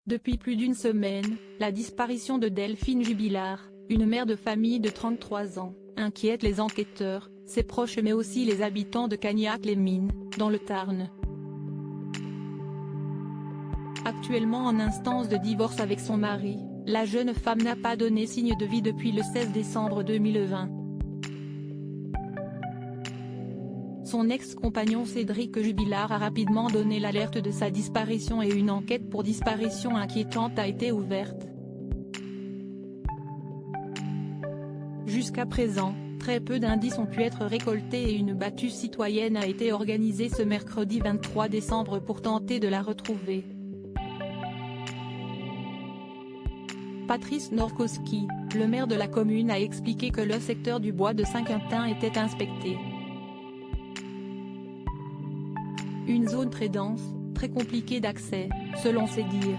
Depuis plus d'une semaine, la disparition de Delphine Jubilard, une mère de famille de 33 ans, inquiète les enquêteurs, ses proches mais aussi les habitants de Cagnac-les-Mines, dans le Tarn. Actuellement en instance de divorce avec son mari, la jeune femme n'a pas donné signe de vie depuis le 16 décembre 2020. Son ex-compagnon Cédric Jubilard a rapidement donné l'alerte de sa disparition et une enquête pour disparition inquiétante a été ouverte. Jusqu'à présent, très peu d'indices ont pu être récoltés et une battue citoyenne a été organisée ce mercredi 23 décembre pour tenter de la retrouver. Patrice Norkowski, le maire de la commune, a expliqué que le secteur du bois de Saint-Quentin était inspecté. Une zone très dense, très compliquée d'accès, selon ses dires.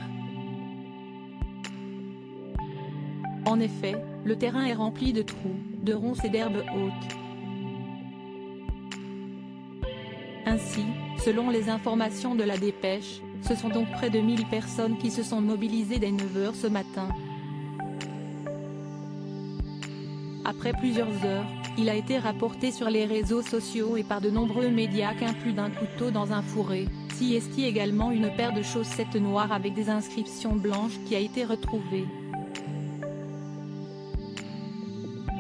En effet, le terrain est rempli de trous, de ronces et d'herbes hautes. Ainsi, selon les informations de la dépêche, ce sont donc près de 1000 personnes qui se sont mobilisées dès 9 h ce matin. Après plusieurs heures, il a été rapporté sur les réseaux sociaux et par de nombreux médias qu'un plus d'un couteau dans un fourré, s'y également une paire de chaussettes noires avec des inscriptions blanches qui a été retrouvée.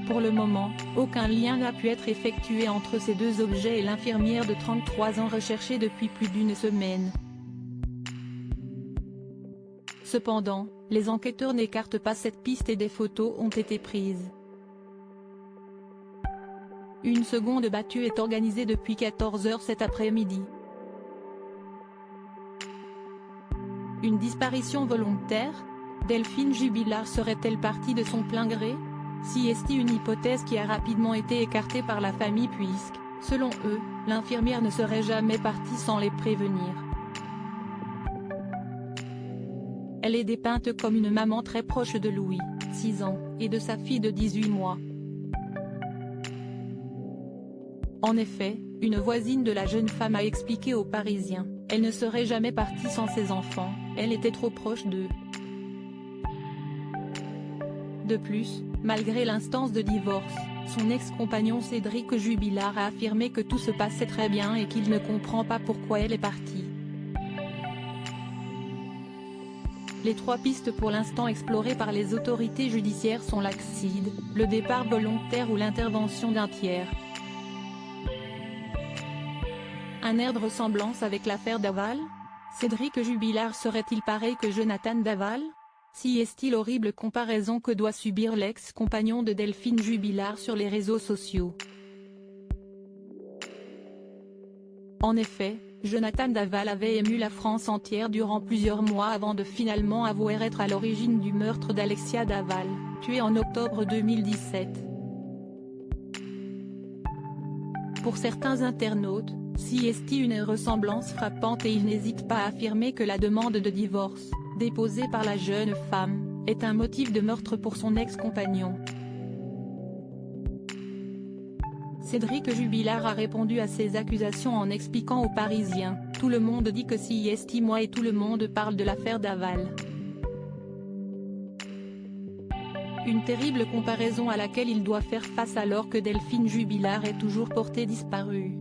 Pour le moment, aucun lien n'a pu être effectué entre ces deux objets et l'infirmière de 33 ans recherchée depuis plus d'une semaine. Cependant, les enquêteurs n'écartent pas cette piste et des photos ont été prises. Une seconde battue est organisée depuis 14 h cet après-midi. Une disparition volontaire? Delphine Jubilard serait-elle partie de son plein gré? Si est une hypothèse qui a rapidement été écartée par la famille puisque, selon eux, l'infirmière ne serait jamais partie sans les prévenir. Elle est dépeinte comme une maman très proche de Louis, 6 ans, et de sa fille de 18 mois. En effet, une voisine de la jeune femme a expliqué aux Parisiens, elle ne serait jamais partie sans ses enfants, elle était trop proche d'eux. De plus, malgré l'instance de divorce, son ex-compagnon Cédric Jubilard a affirmé que tout se passait très bien et qu'il ne comprend pas pourquoi elle est partie. Les trois pistes pour l'instant explorées par les autorités judiciaires sont l'accident, le départ volontaire ou l'intervention d'un tiers. Un air de ressemblance avec l'affaire Daval? Cédric Jubilard serait-il pareil que Jonathan Daval? Si est-il horrible comparaison que doit subir l'ex-compagnon de Delphine Jubilard sur les réseaux sociaux. En effet, Jonathan Daval avait ému la France entière durant plusieurs mois avant de finalement avouer être à l'origine du meurtre d'Alexia Daval, tuée en octobre 2017. Pour certains internautes, si est une ressemblance frappante et ils n'hésitent pas à affirmer que la demande de divorce, déposée par la jeune femme, est un motif de meurtre pour son ex-compagnon. Cédric Jubilard a répondu à ces accusations en expliquant aux Parisiens, « Tout le monde dit que si est moi et tout le monde parle de l'affaire Daval. » Une terrible comparaison à laquelle il doit faire face alors que Delphine Jubilard est toujours portée disparue.